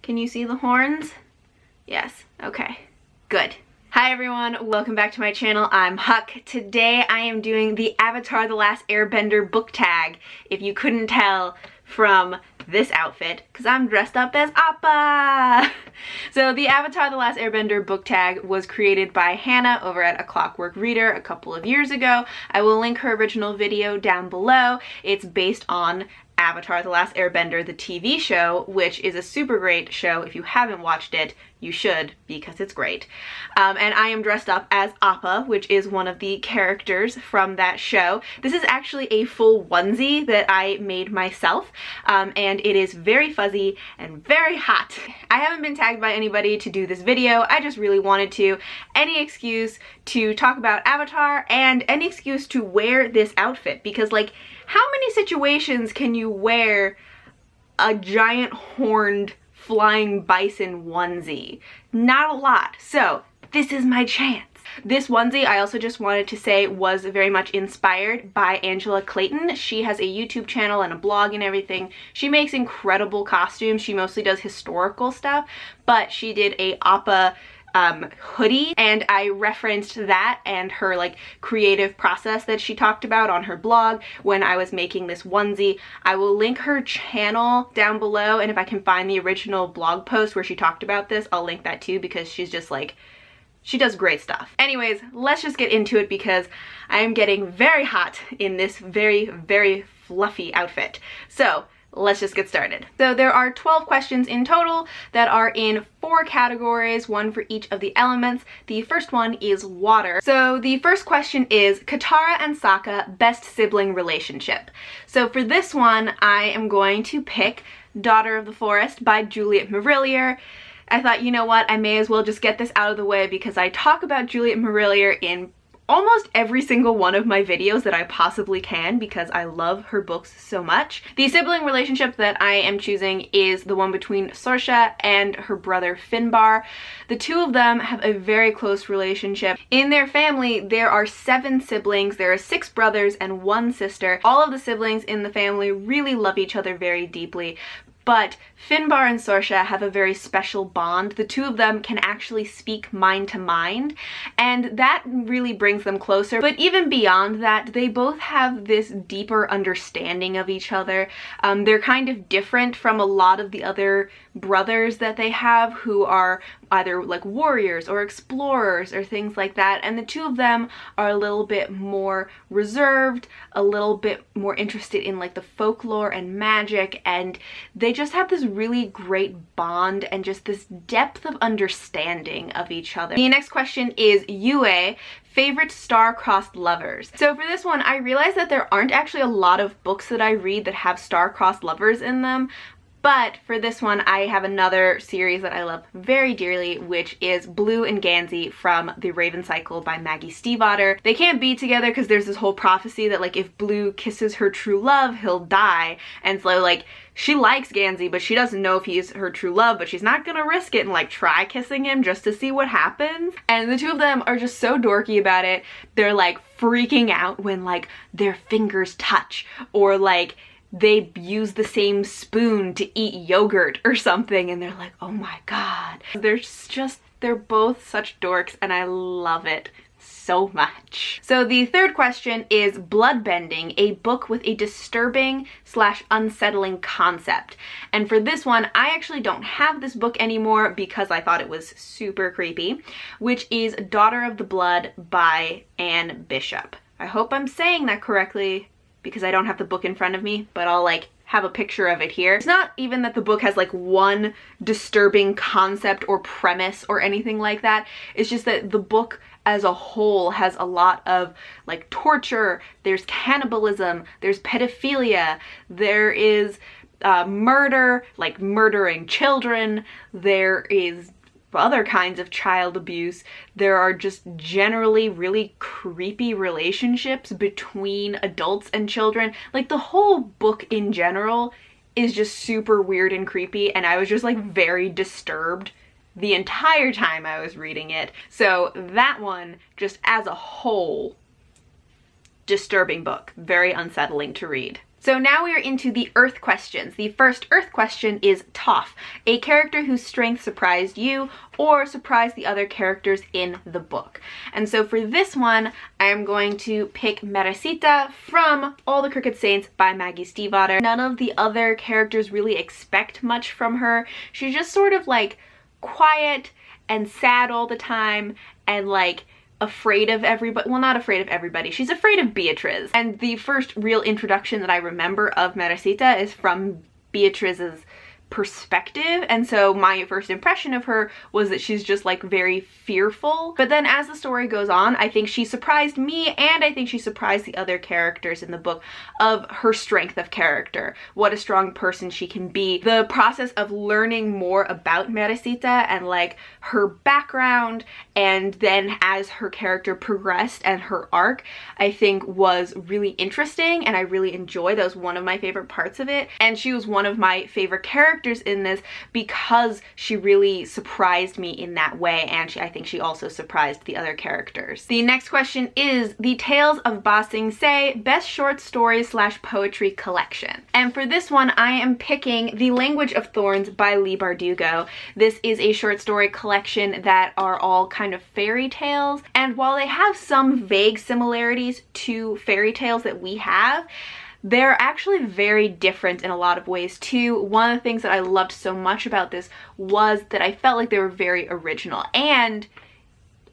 Can you see the horns? Yes, okay, good. Hi everyone, welcome back to my channel. I'm Huck. Today I am doing the Avatar: The Last Airbender book tag, if you couldn't tell from this outfit, because I'm dressed up as Appa! So the Avatar: The Last Airbender book tag was created by Hannah over at A Clockwork Reader a couple of years ago. I will link her original video down below. It's based on Avatar: The Last Airbender, the TV show, which is a super great show. If you haven't watched it, you should, because it's great. And I am dressed up as Appa, which is one of the characters from that show. This is actually a full onesie that I made myself, and it is very fuzzy and very hot. I haven't been tagged by anybody to do this video. I just really wanted to. Any excuse to talk about Avatar and any excuse to wear this outfit, because like, how many situations can you wear a giant horned flying bison onesie? Not a lot. So this is my chance. This onesie, I also just wanted to say, was very much inspired by Clayton. She has a YouTube channel and a blog and everything. She makes incredible costumes. She mostly does historical stuff, but she did a Appa hoodie, and I referenced that and her like creative process that she talked about on her blog when I was making this onesie. I will link her channel down below, and if I can find the original blog post where she talked about this, I'll link that too, because she's just like, she does great stuff. Anyways, let's just get into it because I am getting very hot in this very, very fluffy outfit. So let's just get started. So there are 12 questions in total that are in 4 categories, one for each of the elements. The first one is water. So the first question is Katara and Sokka best sibling relationship. So for this one, I am going to pick Daughter of the Forest by Juliet Marillier. I thought, you know what, I may as well just get this out of the way because I talk about Juliet Marillier in almost every single one of my videos that I possibly can because I love her books so much. The sibling relationship that I am choosing is the one between Saoirse and her brother Finbar. The two of them have a very close relationship. In their family, there are 7 siblings. There are 6 brothers and 1 sister. All of the siblings in the family really love each other very deeply. But Finbar and Saoirse have a very special bond. The two of them can actually speak mind to mind, and that really brings them closer. But even beyond that, they both have this deeper understanding of each other. They're kind of different from a lot of the other brothers that they have, who are either like warriors or explorers or things like that, and the two of them are a little bit more reserved, a little bit more interested in like the folklore and magic, and they just have this really great bond and just this depth of understanding of each other. The next question is Yue, favorite star-crossed lovers. So for this one, I realized that there aren't actually a lot of books that I read that have star-crossed lovers in them. But for this one, I have another series that I love very dearly, which is Blue and Gansey from The Raven Cycle by Maggie Stiefvater. They can't be together because there's this whole prophecy that like if Blue kisses her true love, he'll die. And so like she likes Gansey, but she doesn't know if he's her true love, but she's not gonna risk it and like try kissing him just to see what happens. And the two of them are just so dorky about it. They're like freaking out when like their fingers touch, or like they use the same spoon to eat yogurt or something, and they're like, oh my god. They're both such dorks, and I love it so much. So the third question is Bloodbending, a book with a disturbing / unsettling concept. And for this one, I actually don't have this book anymore because I thought it was super creepy, which is Daughter of the Blood by Anne Bishop. I hope I'm saying that correctly, because I don't have the book in front of me, but I'll like have a picture of it here. It's not even that the book has like one disturbing concept or premise or anything like that. It's just that the book as a whole has a lot of like torture, there's cannibalism, there's pedophilia, there is murder, like murdering children, there is other kinds of child abuse. There are just generally really creepy relationships between adults and children. Like the whole book in general is just super weird and creepy, and I was just like very disturbed the entire time I was reading it. So that one, just as a whole, disturbing book, very unsettling to read. So now we are into the Earth questions. The first Earth question is Toph, a character whose strength surprised you or surprised the other characters in the book. And so for this one, I am going to pick Meresita from All the Crooked Saints by Maggie Stiefvater. None of the other characters really expect much from her. She's just sort of like quiet and sad all the time and like afraid of everybody. Well, not afraid of everybody. She's afraid of Beatriz. And the first real introduction that I remember of Meresita is from Beatriz's perspective, and so my first impression of her was that she's just like very fearful. But then as the story goes on, I think she surprised me, and I think she surprised the other characters in the book of her strength of character, what a strong person she can be. The process of learning more about Meresita and like her background, and then as her character progressed and her arc, I think was really interesting, and I really enjoyed. That was one of my favorite parts of it, and she was one of my favorite characters in this because she really surprised me in that way, and I think she also surprised the other characters. The next question is the Tales of Ba Sing Se Best Short Stories / Poetry Collection. And for this one, I am picking The Language of Thorns by Leigh Bardugo. This is a short story collection that are all kind of fairy tales, and while they have some vague similarities to fairy tales that we have, they're actually very different in a lot of ways too. One of the things that I loved so much about this was that I felt like they were very original and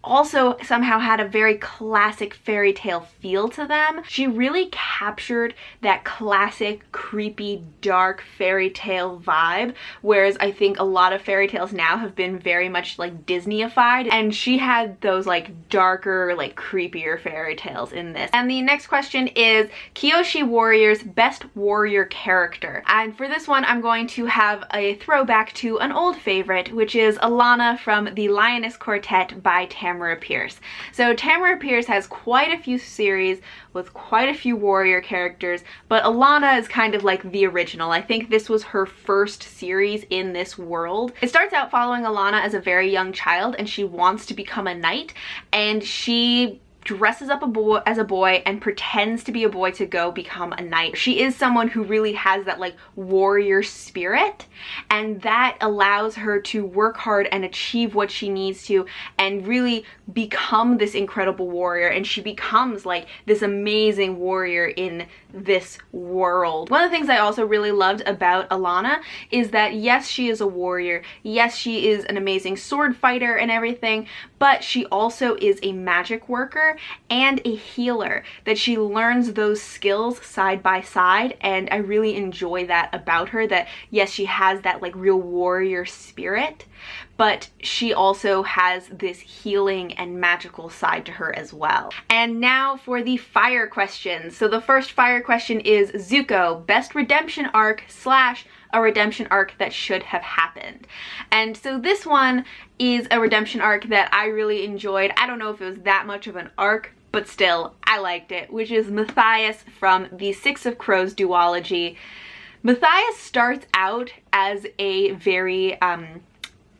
also somehow had a very classic fairy tale feel to them. She really captured that classic, creepy, dark fairy tale vibe, whereas I think a lot of fairy tales now have been very much like Disneyified, and she had those like darker, like creepier fairy tales in this. And the next question is Kyoshi Warrior's Best Warrior Character. And for this one, I'm going to have a throwback to an old favorite, which is Alana from The Lioness Quartet by Tamara Pierce. So Tamara Pierce has quite a few series with quite a few warrior characters, but Alana is kind of like the original. I think this was her first series in this world. It starts out following Alana as a very young child, and she wants to become a knight, and she dresses up as a boy and pretends to be a boy to go become a knight. She is someone who really has that like warrior spirit, and that allows her to work hard and achieve what she needs to and really become this incredible warrior, and she becomes like this amazing warrior in this world. One of the things I also really loved about Alana is that yes, she is a warrior, yes, she is an amazing sword fighter and everything, but she also is a magic worker and a healer, that she learns those skills side by side, and I really enjoy that about her, that yes, she has that like real warrior spirit, but she also has this healing and magical side to her as well. And now for the fire questions. So the first fire question is Zuko, best redemption arc / a redemption arc that should have happened. And so this one is a redemption arc that I really enjoyed. I don't know if it was that much of an arc, but still, I liked it, which is Matthias from the Six of Crows duology. Matthias starts out as a very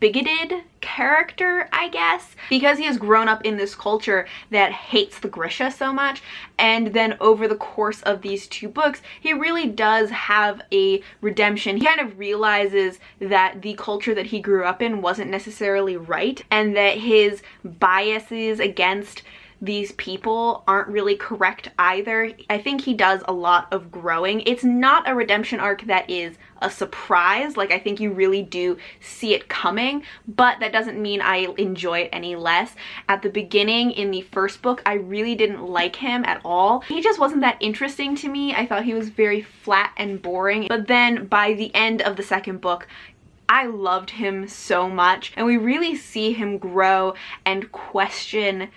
bigoted character, I guess, because he has grown up in this culture that hates the Grisha so much, and then over the course of these two books, he really does have a redemption. He kind of realizes that the culture that he grew up in wasn't necessarily right, and that his biases against these people aren't really correct either. I think he does a lot of growing. It's not a redemption arc that is a surprise, like I think you really do see it coming, but that doesn't mean I enjoy it any less. At the beginning in the first book, I really didn't like him at all. He just wasn't that interesting to me. I thought he was very flat and boring, but then by the end of the second book, I loved him so much, and we really see him grow and question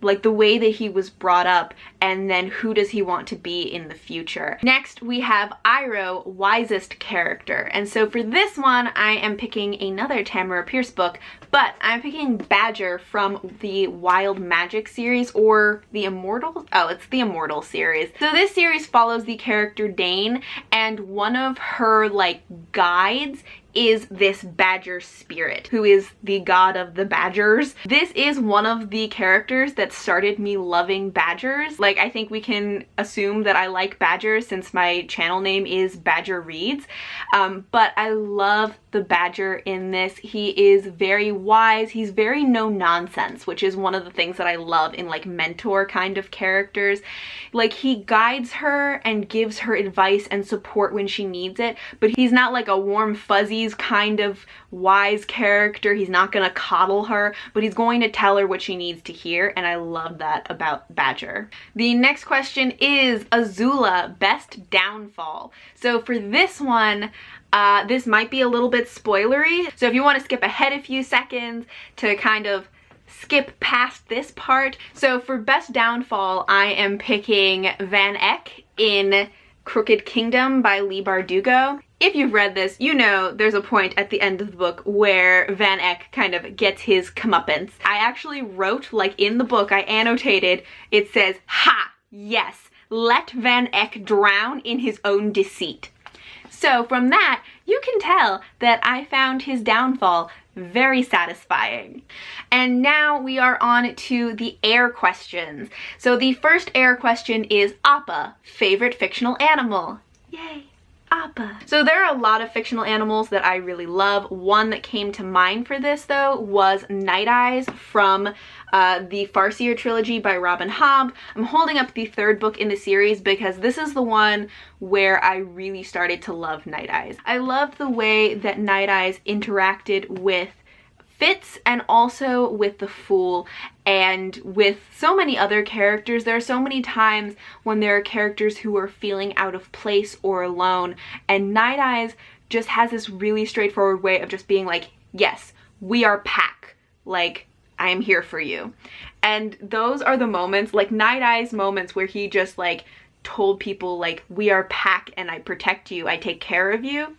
like the way that he was brought up, and then who does he want to be in the future. Next we have Iroh, wisest character, and so for this one I am picking another Tamara Pierce book, but I'm picking Badger from the Wild Magic series, or the Immortal, oh, it's the Immortal series. So this series follows the character Dane, and one of her like guides is this badger spirit, who is the god of the badgers. This is one of the characters that started me loving badgers. Like, I think we can assume that I like badgers since my channel name is Badger Reads, but I love the badger in this. He is very wise, he's very no nonsense, which is one of the things that I love in like mentor kind of characters. Like, he guides her and gives her advice and support when she needs it, but he's not like a warm fuzzies kind of wise character. He's not gonna coddle her, but he's going to tell her what she needs to hear, and I love that about Badger. The next question is Azula, best downfall. So for this one, this might be a little bit spoilery, so if you want to skip ahead a few seconds to kind of skip past this part. So for best downfall, I am picking Van Eck in Crooked Kingdom by Leigh Bardugo. If you've read this, you know there's a point at the end of the book where Van Eck kind of gets his comeuppance. I actually wrote, like in the book, I annotated, it says, "Ha! Yes, let Van Eck drown in his own deceit." So from that, you can tell that I found his downfall very satisfying. And now we are on to the air questions. So the first air question is Appa, favorite fictional animal. Yay, Appa. So there are a lot of fictional animals that I really love. One that came to mind for this though was Night Eyes from the Farseer trilogy by Robin Hobb. I'm holding up the third book in the series because this is the one where I really started to love Night Eyes. I loved the way that Night Eyes interacted with Fitz and also with the Fool and with so many other characters. There are so many times when there are characters who are feeling out of place or alone, and Night Eyes just has this really straightforward way of just being like, yes, we are pack. Like, I am here for you. And those are the moments, like Night Eyes moments, where he just like told people like, we are pack and I protect you, I take care of you.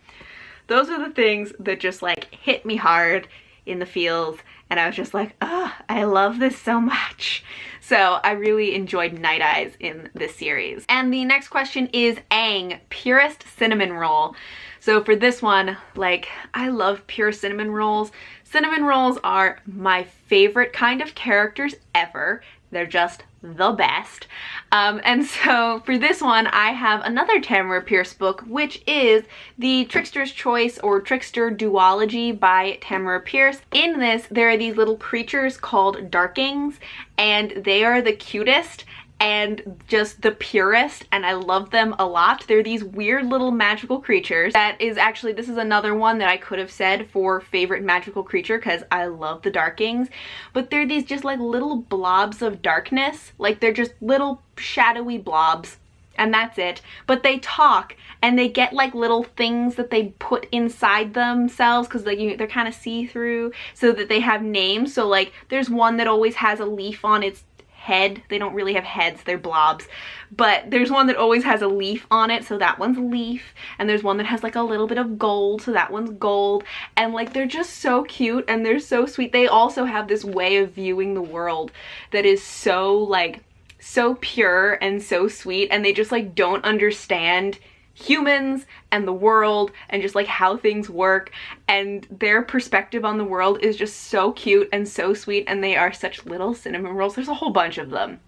Those are the things that just like hit me hard in the feels, and I was just like, oh, I love this so much. So I really enjoyed Night Eyes in this series. And the next question is Aang, purest cinnamon roll. So for this one, like, I love pure cinnamon rolls. Cinnamon rolls are my favorite kind of characters ever. They're just the best. And so for this one, I have another Tamara Pierce book, which is The Trickster's Choice or Trickster Duology by Tamara Pierce. In this, there are these little creatures called Darkings, and they are the cutest and just the purest, and I love them a lot. They're these weird little magical creatures. That is actually, this is another one that I could have said for favorite magical creature because I love the Darkings, but they're these just like little blobs of darkness. Like, they're just little shadowy blobs, and that's it. But they talk, and they get like little things that they put inside themselves because like they're kind of see-through, so that they have names. So like there's one that always has a leaf on its head. They don't really have heads, they're blobs, but there's one that always has a leaf on it, so that one's Leaf. And there's one that has like a little bit of gold, so that one's Gold. And like, they're just so cute and they're so sweet. They also have this way of viewing the world that is so like so pure and so sweet, and they just like don't understand humans and the world and just like how things work, and their perspective on the world is just so cute and so sweet, and they are such little cinnamon rolls. There's a whole bunch of them.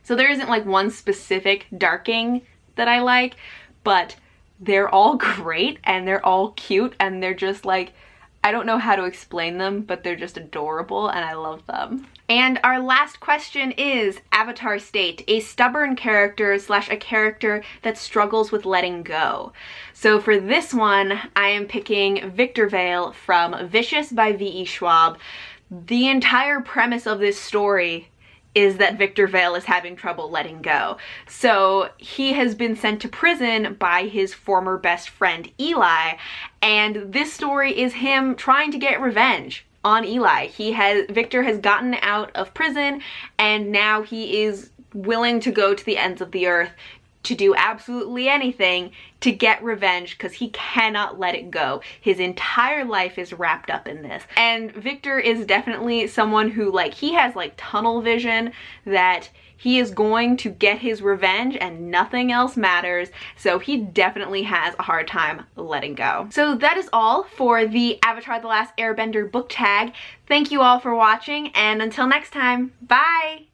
So there isn't like one specific Darking that I like, but they're all great and they're all cute, and they're just like, I don't know how to explain them, but they're just adorable and I love them. And our last question is Avatar State, a stubborn character / a character that struggles with letting go. So for this one, I am picking Victor Vale from Vicious by V.E. Schwab. The entire premise of this story is that Victor Vale is having trouble letting go. So he has been sent to prison by his former best friend Eli, and this story is him trying to get revenge on Eli. Victor has gotten out of prison, and now he is willing to go to the ends of the earth to do absolutely anything to get revenge because he cannot let it go. His entire life is wrapped up in this. And Victor is definitely someone who, like, he has like tunnel vision that he is going to get his revenge and nothing else matters. So he definitely has a hard time letting go. So that is all for the Avatar: The Last Airbender book tag. Thank you all for watching, and until next time, bye!